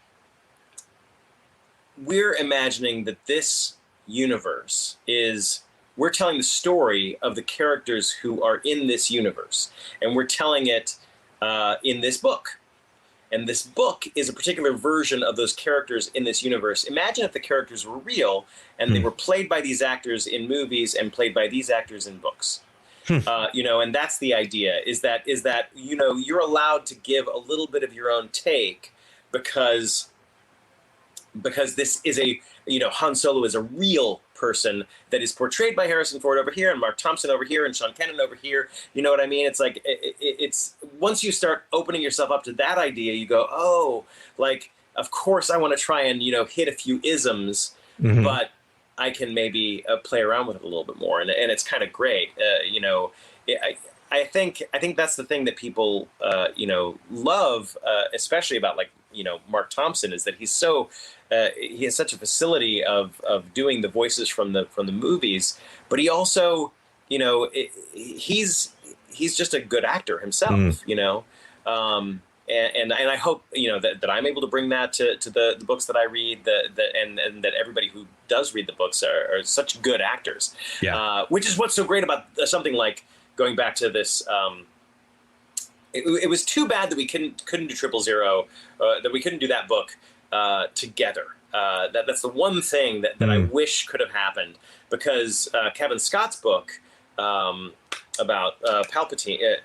imagining that this universe we're telling the story of the characters who are in this universe, and we're telling it in this book. And this book is a particular version of those characters in this universe. Imagine if the characters were real and they were played by these actors in movies and played by these actors in books. And that's the idea, is that you're allowed to give a little bit of your own take because this is Han Solo is a real person that is portrayed by Harrison Ford over here and Mark Thompson over here and Sean Penn over here. You know what I mean? It's like, it's once you start opening yourself up to that idea, you go, oh, like, of course I want to try and, hit a few isms, but I can maybe play around with it a little bit more. And it's kind of great. I think that's the thing that people, love, especially about Mark Thompson, is that he's so, he has such a facility of doing the voices from the movies, but he also, he's just a good actor himself, and I hope that I'm able to bring that to the books that I read, and that everybody who does read the books are such good actors. Yeah. Which is what's so great about something like, going back to this. It was too bad that we couldn't do 000, that we couldn't do that book together. That's the one thing that I wish could have happened, because Kevin Scott's book about Palpatine.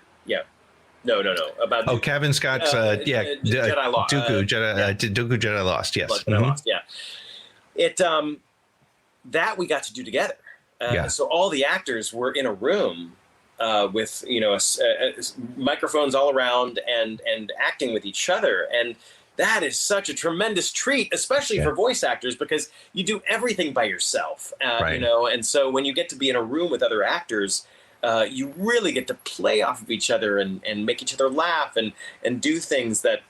About Kevin Scott's Jedi Lost. Dooku Jedi Lost. Yes. Jedi Lost. Yeah. It that we got to do together. So all the actors were in a room. With microphones all around and acting with each other, and that is such a tremendous treat, especially for voice actors, because you do everything by yourself, and so when you get to be in a room with other actors, you really get to play off of each other and make each other laugh and do things that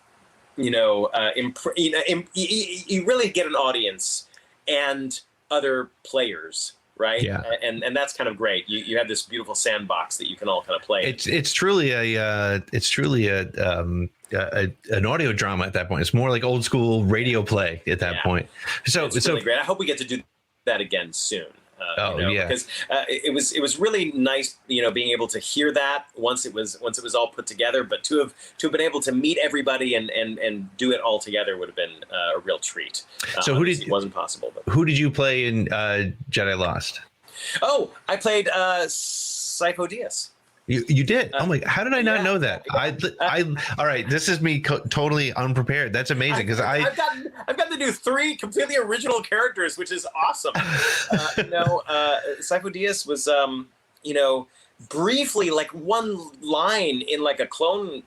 you really get an audience and other players. Right. Yeah. And that's kind of great. You have this beautiful sandbox that you can all kind of play. It's truly an audio drama at that point. It's more like old school radio play at that point. So it's really great. I hope we get to do that again soon. Because it was really nice, being able to hear that once it was all put together. But to have been able to meet everybody and do it all together would have been a real treat. So it wasn't possible. But. Who did you play in Jedi Lost? Oh, I played Sifo Dyas. You did? Oh my! How did I not know that? I all right. This is me totally unprepared. That's amazing because I've gotten to do 3 completely original characters, which is awesome. Sifo Dyas was briefly like one line in like a Clone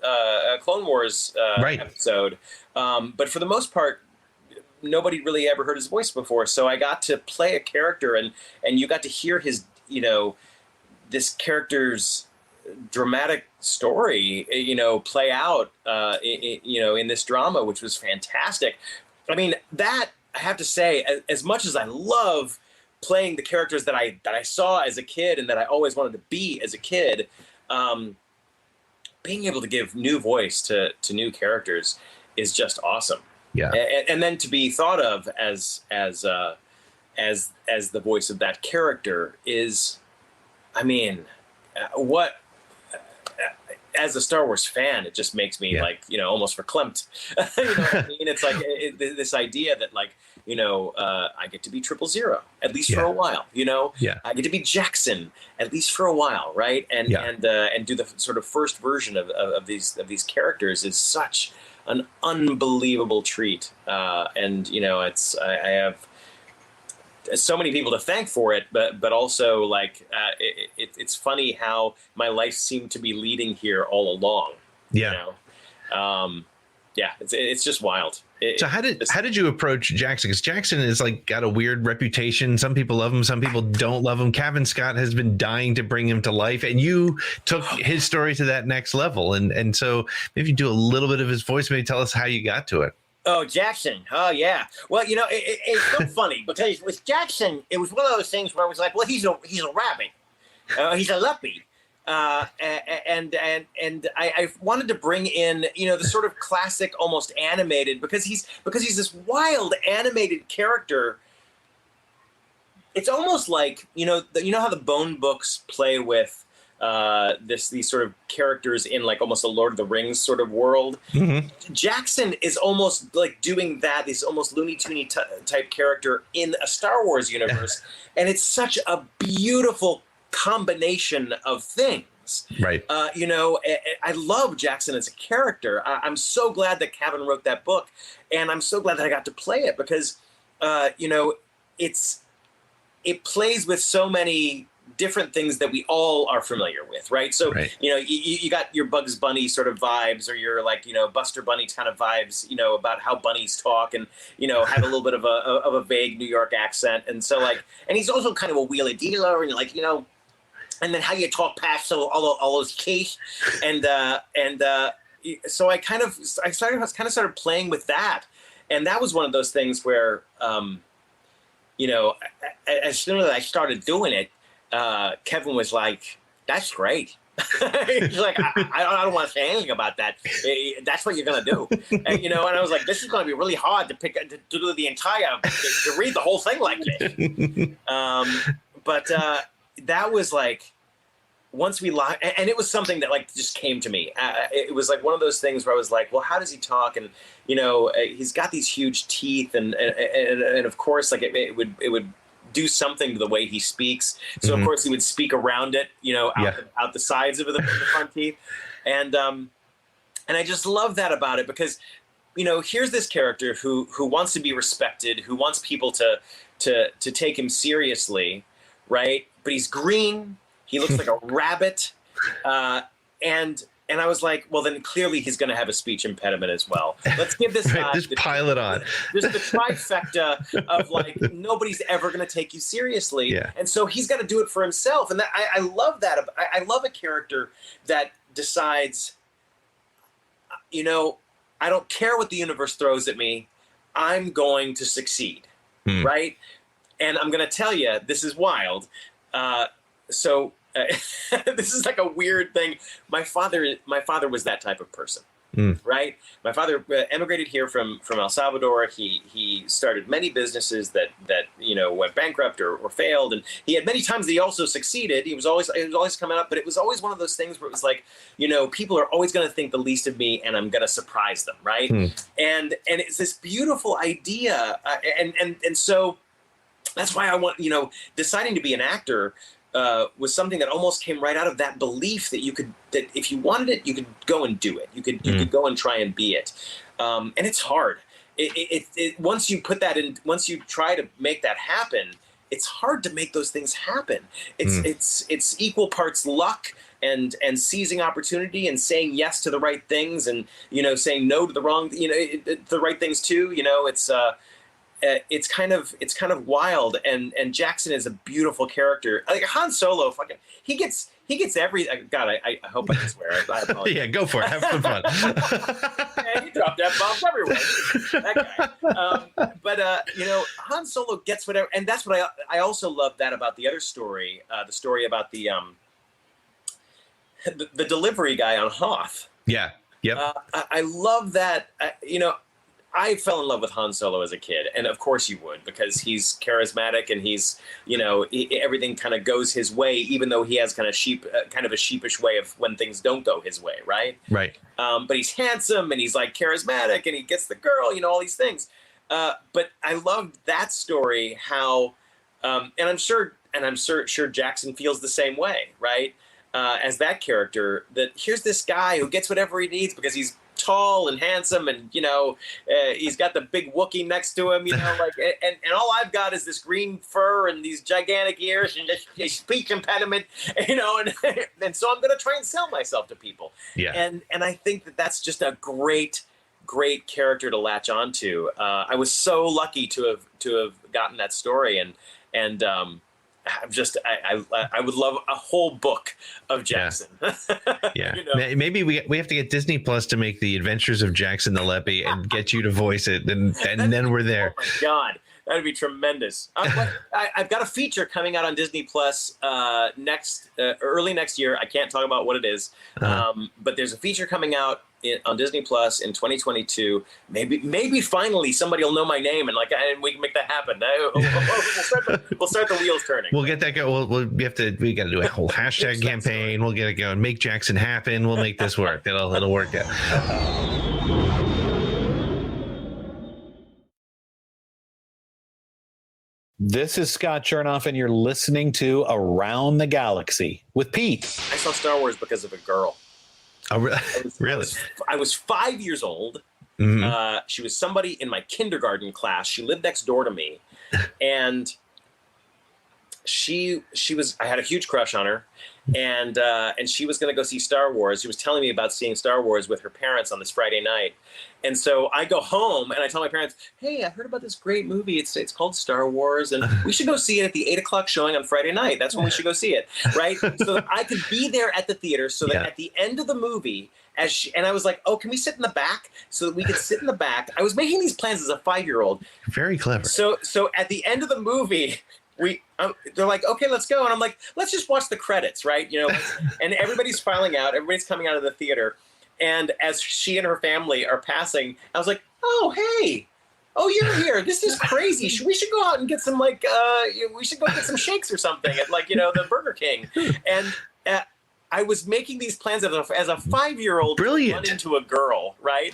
Wars episode, but for the most part, nobody really ever heard his voice before. So I got to play a character, and you got to hear his this character's dramatic story, play out, in this drama, which was fantastic. I mean, that I have to say, as much as I love playing the characters that I saw as a kid and that I always wanted to be as a kid, being able to give new voice to new characters is just awesome. Yeah, and then to be thought of as the voice of that character is, I mean, what. As a Star Wars fan, it just makes me almost verklempt. You know what I mean? It's like this idea that I get to be 000 at least for a while. I get to be Jaxxon at least for a while, right? And do the sort of first version of these characters is such an unbelievable treat. I have so many people to thank for it, but also it's funny how my life seemed to be leading here all along. It's just wild. So how did you approach Jaxxon? Because Jaxxon is got a weird reputation. Some people love him, some people don't love him. Kevin Scott has been dying to bring him to life, and you took his story to that next level. And so maybe you do a little bit of his voice. Maybe tell us how you got to it. Oh, Jaxxon. Oh, yeah. Well, it's so funny because with Jaxxon, it was one of those things where I was like, well, he's a rabbit. He's a luppy. And I wanted to bring in, the sort of classic, almost animated, because he's this wild animated character. It's almost like, how the Bone books play with these sort of characters in almost a Lord of the Rings sort of world. Mm-hmm. Jaxxon is almost like doing that, this almost Looney Tunes type character in a Star Wars universe. And it's such a beautiful combination of things. Right. I love Jaxxon as a character. I'm so glad that Kevin wrote that book, and I'm so glad that I got to play it because, it plays with so many different things that we all are familiar with, right? So, you know, you got your Bugs Bunny sort of vibes, or your like, you know, Buster Bunny kind of vibes, you know, about how bunnies talk and, you know, have a little bit of a vague New York accent. And so like, and he's also kind of a wheeler dealer, and like, you know, and then how you talk past all those keys. So I started playing with that. And that was one of those things where, you know, as soon as I started doing it, Kevin was like, "That's great." He's like, I don't want to say anything about that. That's what you're gonna do, and you know. And I was like, "This is gonna be really hard to do the entire to read the whole thing like this." But that was like, once we live, and it was something that like just came to me. It was like one of those things where I was like, "Well, how does he talk?" And you know, he's got these huge teeth, and of course, like it would do something to the way he speaks. So of course he would speak around it, you know, out the sides of the front teeth. And I just love that about it, because, you know, here's this character who wants to be respected, who wants people to take him seriously, right? But he's green, he looks like a rabbit, and I was like, well, then clearly he's going to have a speech impediment as well. Let's give this guy just pile it on. There's the trifecta of like, nobody's ever going to take you seriously. Yeah. And so he's got to do it for himself. And that, I love that. I love a character that decides, you know, I don't care what the universe throws at me. I'm going to succeed. Right. And I'm going to tell you, this is wild. This is like a weird thing. My father was that type of person, right? My father emigrated here from El Salvador. He started many businesses that you know went bankrupt or failed, and he had many times that he also succeeded. He was always coming up, but it was always one of those things where it was like, you know, people are always going to think the least of me, and I'm going to surprise them, right? And it's this beautiful idea, and so that's why I want, you know, deciding to be an actor. Was something that almost came right out of that belief that that if you wanted it, you could go and do it. You could go and try and be it. And it's hard. Once you put that in, once you try to make that happen, it's hard to make those things happen. It's equal parts luck and seizing opportunity and saying yes to the right things, and, you know, saying no to the wrong, you know, the right things too. You know, it's kind of wild, and Jaxxon is a beautiful character. Like Han Solo, fucking, he gets every. God, I hope I can swear. I apologize. Yeah, go for it. Have some fun. Man, you dropped F-bombs everywhere. That guy. But you know, Han Solo gets whatever, and that's what I also love that about the other story, the story about the delivery guy on Hoth. Yeah. Yep. I love that. You know, I fell in love with Han Solo as a kid, and of course you would, because he's charismatic and he's, you know, everything kind of goes his way, even though he has kind of a sheepish way of when things don't go his way, right? Right. But he's handsome and he's like charismatic and he gets the girl, you know, all these things. But I loved that story, how, and I'm sure Jaxxon feels the same way, right? As that character, that here's this guy who gets whatever he needs because he's tall and handsome, and, you know, he's got the big Wookiee next to him, you know, like, and all I've got is this green fur and these gigantic ears and this speech impediment, you know, and so I'm going to try and sell myself to people. Yeah. And I think that's just a great character to latch onto. I was so lucky to have gotten that story, and I'm just, I would love a whole book of Jaxxon. Yeah. You know? Maybe we have to get Disney Plus to make the Adventures of Jaxxon the Leppy and get you to voice it, and then we're there. Oh my God, that'd be tremendous. I've got a feature coming out on Disney Plus early next year. I can't talk about what it is, but there's a feature coming out on Disney Plus in 2022. Maybe finally somebody will know my name, and we can make that happen. We'll start the wheels turning. We'll get that go. We got to do a whole hashtag campaign. We'll get it going. Make Jaxxon happen. We'll make this work. It'll work out. This is Scott Chernoff, and you're listening to Around the Galaxy with Pete. I saw Star Wars because of a girl. Oh, really? I was 5 years old, She was somebody in my kindergarten class. She lived next door to me, and she was. I had a huge crush on her, and she was going to go see Star Wars. She was telling me about seeing Star Wars with her parents on this Friday night, and so I go home and I tell my parents, "Hey, I heard about this great movie. It's called Star Wars, and we should go see it at the 8:00 showing on Friday night. That's when we should go see it, right?" So that I could be there at the theater, so that at the end of the movie. And I was like, "Oh, can we sit in the back?" So that we could sit in the back. I was making these plans as a 5-year-old. Very clever. So at the end of the movie, they're like, "Okay, let's go," and I'm like, "Let's just watch the credits, right?" And everybody's filing out. Everybody's coming out of the theater, and as she and her family are passing, I was like, "Oh, hey. Oh, you're here. This is crazy. We should go out and get some we should go get some shakes or something at the Burger King." And I was making these plans as a 5-year-old. Brilliant. Run into a girl, right?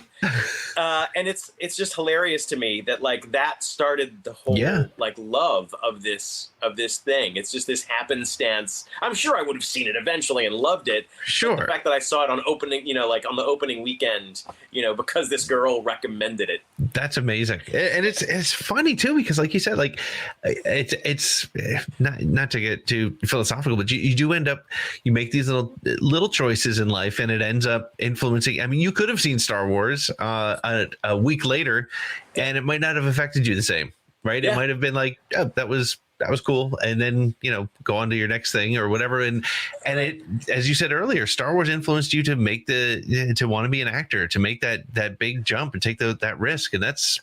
And it's just hilarious to me that that started the whole love of this thing. It's just this happenstance. I'm sure I would have seen it eventually and loved it. Sure. But the fact that I saw it on opening, on the opening weekend, because this girl recommended it. That's amazing. And it's funny too, because like you said, it's not to get too philosophical, but you do end up, you make these little choices in life, and it ends up influencing. I mean, you could have seen Star Wars a week later, and it might not have affected you the same, right? Yeah. It might have been like, oh, that was cool, and then go on to your next thing or whatever. And it, as you said earlier, Star Wars influenced you to make to want to be an actor, to make that big jump and take that risk, and that's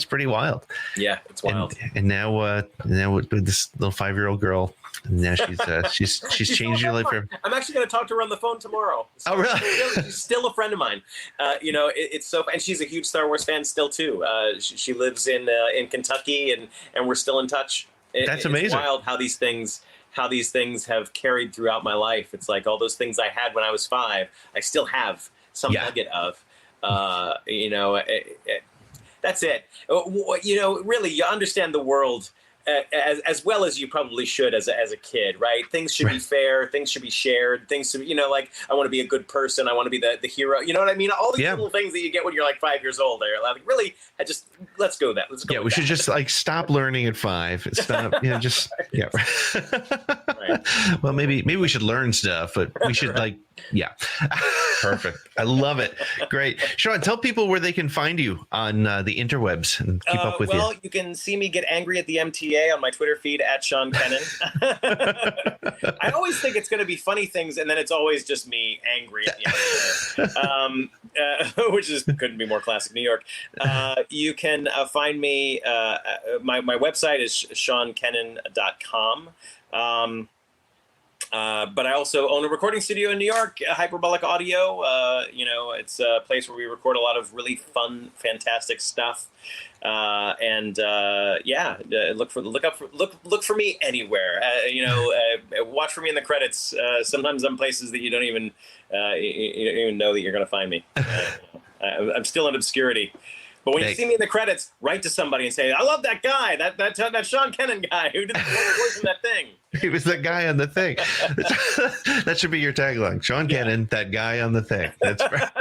pretty wild. Yeah, it's wild. And now with this little 5-year-old girl, now she's changed your life. I'm actually going to talk to her on the phone tomorrow. Oh, really? She's still a friend of mine. It's so, and she's a huge Star Wars fan still too. She lives in Kentucky, and we're still in touch. That's amazing. It's wild how these things have carried throughout my life. It's like all those things I had when I was 5, I still have some nugget of. That's it. Really, you understand the world as well as you probably should as a kid, right? Things should be fair. Things should be shared. Things should be, I want to be a good person. I want to be the hero. You know what I mean? All these little things that you get when you're 5 years old. They're like, really, let's go with that. Let's go. Yeah, we should just stop learning at 5. Stop. Right. Well, maybe we should learn stuff, but we should Perfect. I love it. Great. Sean, tell people where they can find you on the interwebs and keep up with you. Well, you can see me get angry at the MTA on my Twitter feed at Sean Kenin. I always think it's going to be funny things, and then it's always just me angry at the MTA, which couldn't be more classic New York. You can find me. My website is seankenin.com. But I also own a recording studio in New York, Hyperbolic Audio. It's a place where we record a lot of really fun, fantastic stuff. Look for me anywhere. Watch for me in the credits. Sometimes I'm places that you don't even know that you're going to find me. I'm still in obscurity. But when you see me in the credits, write to somebody and say, "I love that guy, that Sean Kenin guy who did the voice in that thing." He was that guy on the thing. That should be your tagline, Sean Kenin, that guy on the thing. That's right.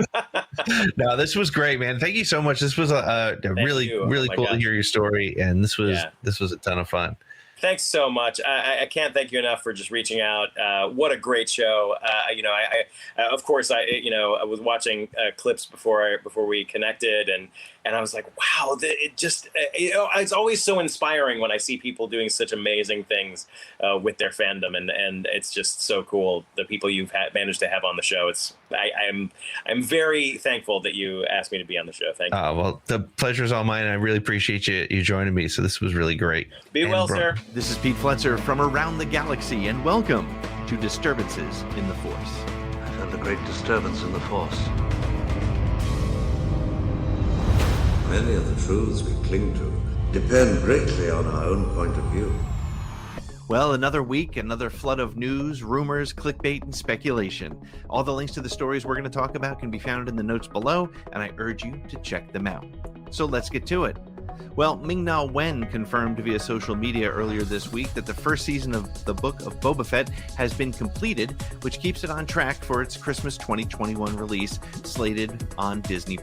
No, this was great, man. Thank you so much. This was really cool to hear your story, and this was a ton of fun. Thanks so much. I can't thank you enough for just reaching out. What a great show. I was watching clips before we connected, and I was like, wow, it's always so inspiring when I see people doing such amazing things with their fandom, and it's just so cool, the people you've managed to have on the show. I'm very thankful that you asked me to be on the show. Thank you. Well, the pleasure's all mine. I really appreciate you joining me. So this was really great. Be well, sir. This is Pete Fletzer from Around the Galaxy, and welcome to Disturbances in the Force. I felt a great disturbance in the Force. Many of the truths we cling to depend greatly on our own point of view. Well, another week, another flood of news, rumors, clickbait, and speculation. All the links to the stories we're going to talk about can be found in the notes below, and I urge you to check them out. So let's get to it. Well, Ming-Na Wen confirmed via social media earlier this week that the first season of the Book of Boba Fett has been completed, which keeps it on track for its Christmas 2021 release, slated on Disney+.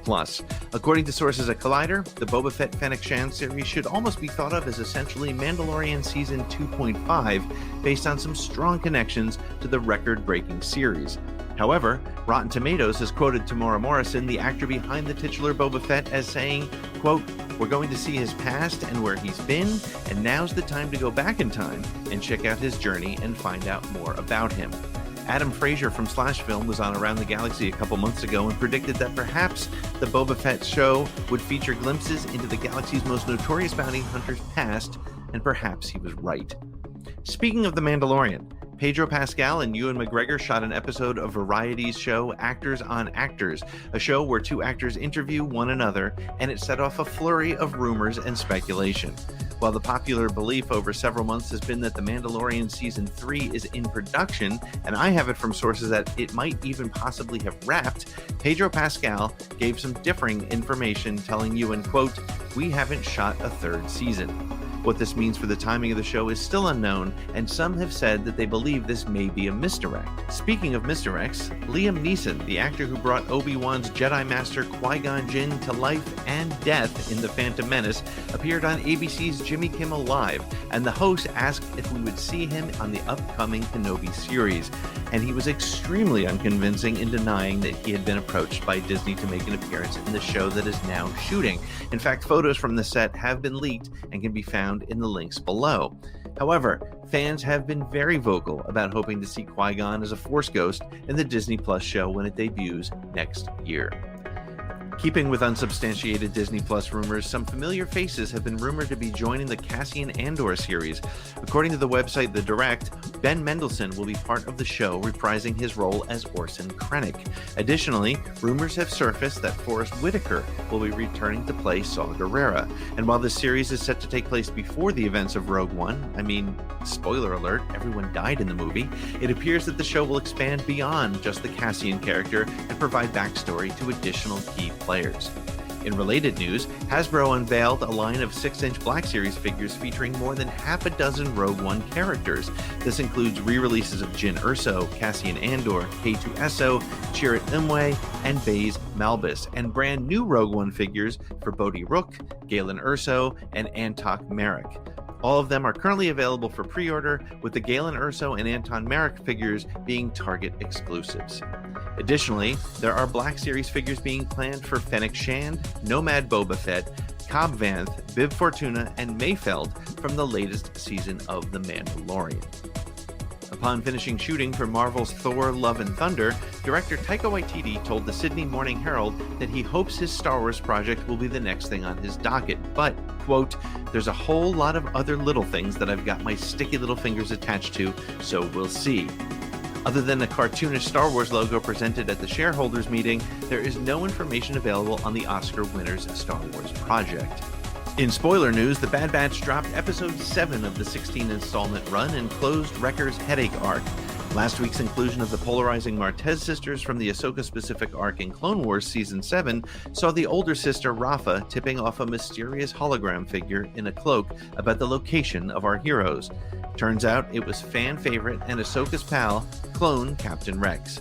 According to sources at Collider, the Boba Fett Fennec Shand series should almost be thought of as essentially Mandalorian Season 2.5, based on some strong connections to the record-breaking series. However, Rotten Tomatoes has quoted Tamora Morrison, the actor behind the titular Boba Fett, as saying, quote, "We're going to see his past and where he's been, and now's the time to go back in time and check out his journey and find out more about him." Adam Frazier from Slash Film was on Around the Galaxy a couple months ago and predicted that perhaps the Boba Fett show would feature glimpses into the galaxy's most notorious bounty hunter's past, and perhaps he was right. Speaking of The Mandalorian, Pedro Pascal and Ewan McGregor shot an episode of Variety's show Actors on Actors, a show where two actors interview one another, and it set off a flurry of rumors and speculation. While the popular belief over several months has been that The Mandalorian Season 3 is in production, and I have it from sources that it might even possibly have wrapped, Pedro Pascal gave some differing information, telling Ewan, quote, "We haven't shot a third season." What this means for the timing of the show is still unknown, and some have said that they believe this may be a misdirect. Speaking of misdirects, Liam Neeson, the actor who brought Obi-Wan's Jedi Master Qui-Gon Jinn to life and death in The Phantom Menace, appeared on ABC's Jimmy Kimmel Live, and the host asked if we would see him on the upcoming Kenobi series, and he was extremely unconvincing in denying that he had been approached by Disney to make an appearance in the show that is now shooting. In fact, photos from the set have been leaked and can be found in the links below. However, fans have been very vocal about hoping to see Qui-Gon as a Force ghost in the Disney Plus show when it debuts next year. Keeping with unsubstantiated Disney Plus rumors, some familiar faces have been rumored to be joining the Cassian Andor series. According to the website The Direct, Ben Mendelsohn will be part of the show, reprising his role as Orson Krennic. Additionally, rumors have surfaced that Forrest Whitaker will be returning to play Saw Gerrera. And while this series is set to take place before the events of Rogue One, I mean, spoiler alert, everyone died in the movie, it appears that the show will expand beyond just the Cassian character and provide backstory to additional key players. In related news, Hasbro unveiled a line of 6-inch Black Series figures featuring more than half a dozen Rogue One characters. This includes re-releases of Jyn Erso, Cassian Andor, K2SO, Chirrut Îmwe, and Baze Malbus, and brand new Rogue One figures for Bodhi Rook, Galen Erso, and Antok Merrick. All of them are currently available for pre-order, with the Galen Erso and Anton Merrick figures being Target exclusives. Additionally, there are Black Series figures being planned for Fennec Shand, Nomad Boba Fett, Cobb Vanth, Bib Fortuna, and Mayfeld from the latest season of The Mandalorian. Upon finishing shooting for Marvel's Thor: Love and Thunder, director Taika Waititi told the Sydney Morning Herald that he hopes his Star Wars project will be the next thing on his docket, but, quote, "There's a whole lot of other little things that I've got my sticky little fingers attached to, so we'll see." Other than a cartoonish Star Wars logo presented at the shareholders meeting, there is no information available on the Oscar winner's Star Wars project. In spoiler news, The Bad Batch dropped episode 7 of the 16-installment run and closed Wrecker's Headache arc. Last week's inclusion of the polarizing Martez sisters from the Ahsoka-specific arc in Clone Wars Season 7 saw the older sister Rafa tipping off a mysterious hologram figure in a cloak about the location of our heroes. Turns out it was fan favorite and Ahsoka's pal, clone Captain Rex.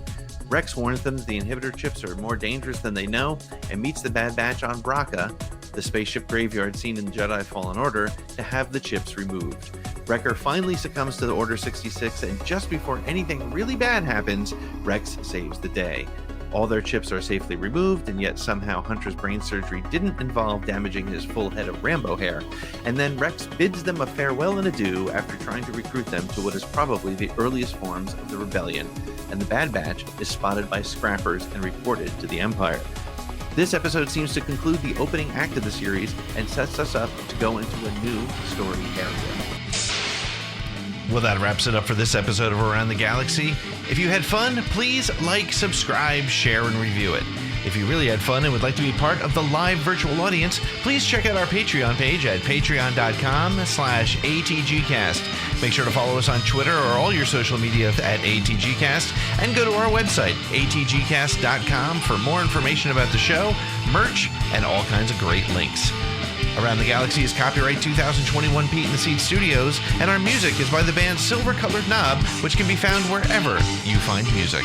Rex warns them that the inhibitor chips are more dangerous than they know and meets the Bad Batch on Braca, the spaceship graveyard seen in Jedi Fallen Order, to have the chips removed. Wrecker finally succumbs to the Order 66, and just before anything really bad happens, Rex saves the day. All their chips are safely removed, and yet somehow Hunter's brain surgery didn't involve damaging his full head of Rambo hair. And then Rex bids them a farewell and adieu after trying to recruit them to what is probably the earliest forms of the rebellion, and the Bad Batch is spotted by scrappers and reported to the Empire. This episode seems to conclude the opening act of the series and sets us up to go into a new story area. Well, that wraps it up for this episode of Around the Galaxy. If you had fun, please like, subscribe, share, and review it. If you really had fun and would like to be part of the live virtual audience, please check out our Patreon page at patreon.com/ATGcast. Make sure to follow us on Twitter or all your social media at ATGcast, and go to our website, atgcast.com, for more information about the show, merch, and all kinds of great links. Around the Galaxy is copyright 2021 Pete and the Seed Studios, and our music is by the band Silver Colored Knob, which can be found wherever you find music.